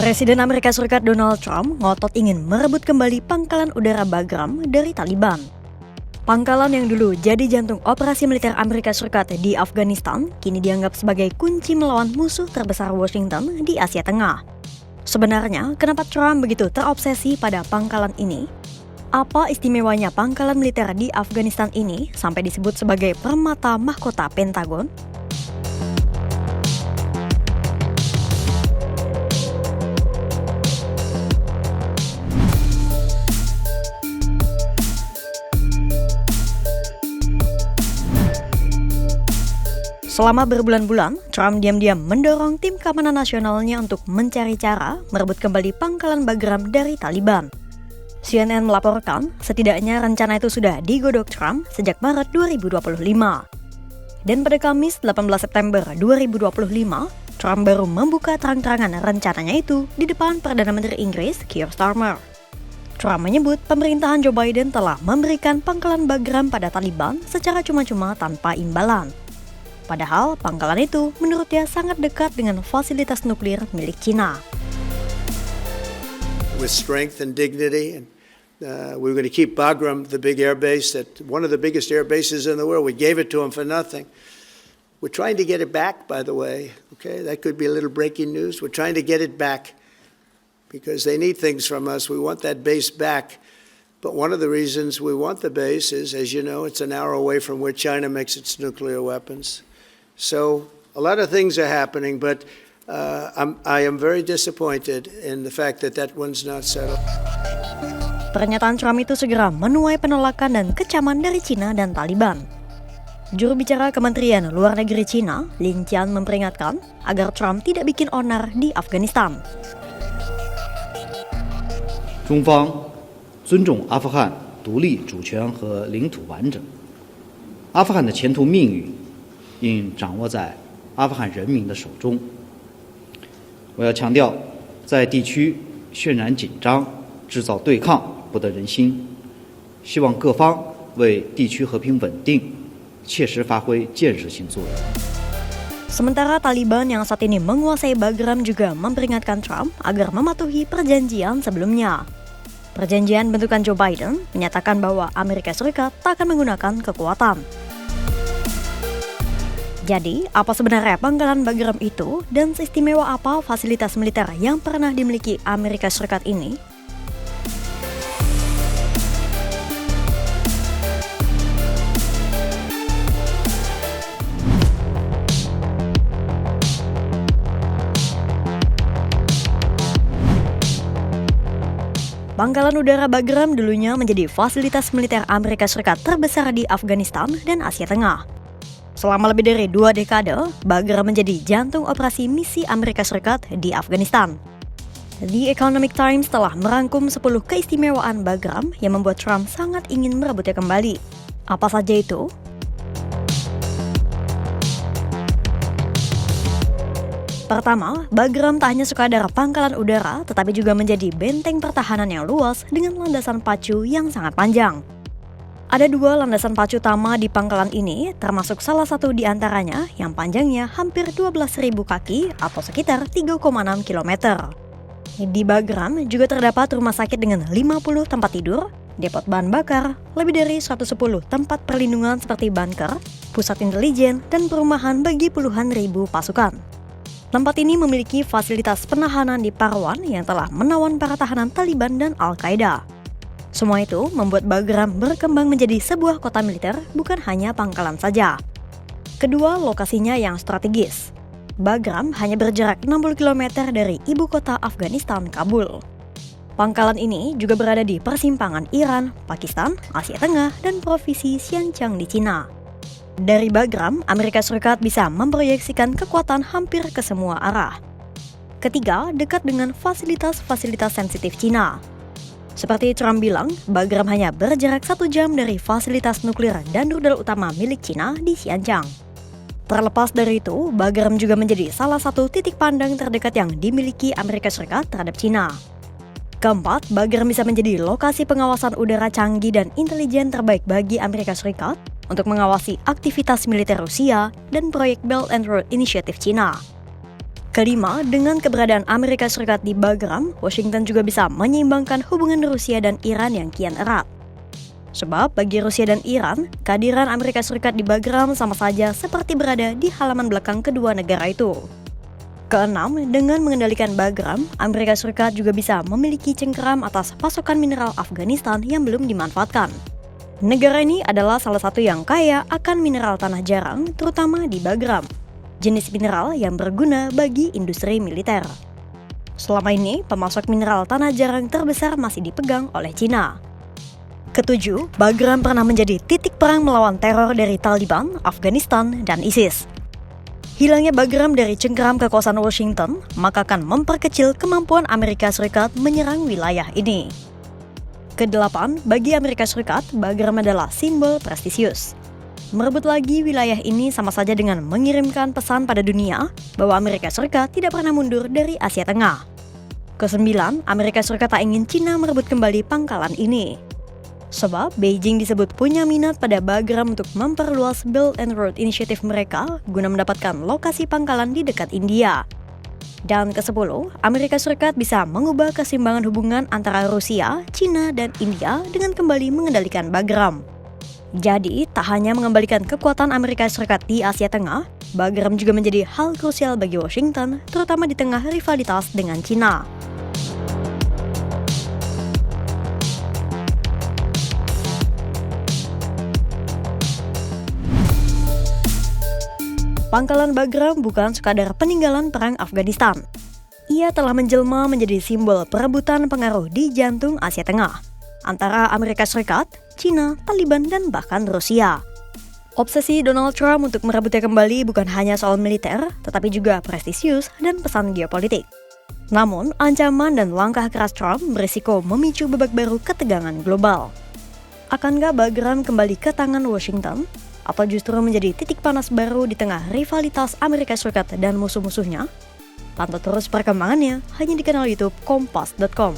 Presiden Amerika Serikat Donald Trump ngotot ingin merebut kembali pangkalan udara Bagram dari Taliban. Pangkalan yang dulu jadi jantung operasi militer Amerika Serikat di Afghanistan kini dianggap sebagai kunci melawan musuh terbesar Washington di Asia Tengah. Sebenarnya, kenapa Trump begitu terobsesi pada pangkalan ini? Apa istimewanya pangkalan militer di Afghanistan ini sampai disebut sebagai permata mahkota Pentagon? Selama berbulan-bulan, Trump diam-diam mendorong tim keamanan nasionalnya untuk mencari cara merebut kembali pangkalan Bagram dari Taliban. CNN melaporkan, setidaknya rencana itu sudah digodok Trump sejak Maret 2025. Dan pada Kamis 18 September 2025, Trump baru membuka terang-terangan rencananya itu di depan Perdana Menteri Inggris, Keir Starmer. Trump menyebut pemerintahan Joe Biden telah memberikan pangkalan Bagram pada Taliban secara cuma-cuma tanpa imbalan. Padahal pangkalan itu menurutnya sangat dekat dengan fasilitas nuklir milik China. With strength and dignity, and we were going to keep Bagram, the big air base, that one of the biggest air bases in the world. We gave it to them for nothing. We're trying to get it back, by the way. Okay, that could be a little breaking news. We're trying to get it back because they need things from us. We want that base back. But one of the reasons we want the base is, as you know, it's an hour away from where China makes its nuclear weapons. So a lot of things are happening, but I am very disappointed in the fact that that one's not settled. Pernyataan Trump itu segera menuai penolakan dan kecaman dari China dan Taliban. Juru bicara Kementerian Luar Negeri China, Lin Jian, memperingatkan agar Trump tidak bikin onar di Afghanistan. 中方尊重阿富汗独立主权和领土完整。阿富汗的前途命运应掌握在阿富汗人民的手中。我要强调，在地区渲染紧张、制造对抗不得人心。希望各方为地区和平稳定切实发挥建设性作用。 Sementara Taliban yang saat ini menguasai Bagram juga memperingatkan Trump agar mematuhi perjanjian sebelumnya. Perjanjian bentukan Joe Biden menyatakan bahwa Amerika Serikat tak akan menggunakan kekuatan. Jadi, apa sebenarnya pangkalan Bagram itu dan seistimewa apa fasilitas militer yang pernah dimiliki Amerika Serikat ini? Pangkalan udara Bagram dulunya menjadi fasilitas militer Amerika Serikat terbesar di Afghanistan dan Asia Tengah. Selama lebih dari 2 dekade, Bagram menjadi jantung operasi misi Amerika Serikat di Afghanistan. The Economic Times telah merangkum 10 keistimewaan Bagram yang membuat Trump sangat ingin merebutnya kembali. Apa saja itu? Pertama, Bagram tak hanya sekadar pangkalan udara, tetapi juga menjadi benteng pertahanan yang luas dengan landasan pacu yang sangat panjang. Ada 2 landasan pacu utama di pangkalan ini, termasuk salah satu di antaranya yang panjangnya hampir 12.000 kaki atau sekitar 3,6 km. Di Bagram juga terdapat rumah sakit dengan 50 tempat tidur, depot bahan bakar, lebih dari 110 tempat perlindungan seperti bunker, pusat intelijen, dan perumahan bagi puluhan ribu pasukan. Tempat ini memiliki fasilitas penahanan di Parwan yang telah menawan para tahanan Taliban dan Al-Qaeda. Semua itu membuat Bagram berkembang menjadi sebuah kota militer, bukan hanya pangkalan saja. Kedua, lokasinya yang strategis. Bagram hanya berjarak 60 km dari ibu kota Afghanistan, Kabul. Pangkalan ini juga berada di persimpangan Iran, Pakistan, Asia Tengah, dan provinsi Xinjiang di Cina. Dari Bagram, Amerika Serikat bisa memproyeksikan kekuatan hampir ke semua arah. Ketiga, dekat dengan fasilitas-fasilitas sensitif Cina. Seperti Trump bilang, Bagram hanya berjarak 1 jam dari fasilitas nuklir dan rudal utama milik Cina di Xinjiang. Terlepas dari itu, Bagram juga menjadi salah satu titik pandang terdekat yang dimiliki Amerika Serikat terhadap Cina. Keempat, Bagram bisa menjadi lokasi pengawasan udara canggih dan intelijen terbaik bagi Amerika Serikat untuk mengawasi aktivitas militer Rusia dan proyek Belt and Road Initiative Cina. Kelima, dengan keberadaan Amerika Serikat di Bagram, Washington juga bisa menyeimbangkan hubungan Rusia dan Iran yang kian erat. Sebab bagi Rusia dan Iran, kehadiran Amerika Serikat di Bagram sama saja seperti berada di halaman belakang kedua negara itu. Keenam, dengan mengendalikan Bagram, Amerika Serikat juga bisa memiliki cengkeram atas pasokan mineral Afghanistan yang belum dimanfaatkan. Negara ini adalah salah satu yang kaya akan mineral tanah jarang, terutama di Bagram, jenis mineral yang berguna bagi industri militer. Selama ini, pemasok mineral tanah jarang terbesar masih dipegang oleh Cina. Ketujuh, Bagram pernah menjadi titik perang melawan teror dari Taliban, Afghanistan, dan ISIS. Hilangnya Bagram dari cengkeram kekuasaan Washington, maka akan memperkecil kemampuan Amerika Serikat menyerang wilayah ini. Kedelapan, bagi Amerika Serikat, Bagram adalah simbol prestisius. Merebut lagi wilayah ini sama saja dengan mengirimkan pesan pada dunia bahwa Amerika Serikat tidak pernah mundur dari Asia Tengah. Kesembilan, Amerika Serikat tak ingin Cina merebut kembali pangkalan ini. Sebab Beijing disebut punya minat pada Bagram untuk memperluas Belt and Road Initiative mereka guna mendapatkan lokasi pangkalan di dekat India. Dan ke-10, Amerika Serikat bisa mengubah keseimbangan hubungan antara Rusia, Cina, dan India dengan kembali mengendalikan Bagram. Jadi, tak hanya mengembalikan kekuatan Amerika Serikat di Asia Tengah, Bagram juga menjadi hal krusial bagi Washington, terutama di tengah rivalitas dengan Cina. Pangkalan Bagram bukan sekadar peninggalan perang Afghanistan. Ia telah menjelma menjadi simbol perebutan pengaruh di jantung Asia Tengah antara Amerika Serikat, Cina, Taliban, dan bahkan Rusia. Obsesi Donald Trump untuk merebutnya kembali bukan hanya soal militer, tetapi juga prestisius dan pesan geopolitik. Namun, ancaman dan langkah keras Trump berisiko memicu babak baru ketegangan global. Akankah Bagram kembali ke tangan Washington? Atau justru menjadi titik panas baru di tengah rivalitas Amerika Serikat dan musuh-musuhnya? Pantau terus perkembangannya hanya di kanal YouTube Kompas.com.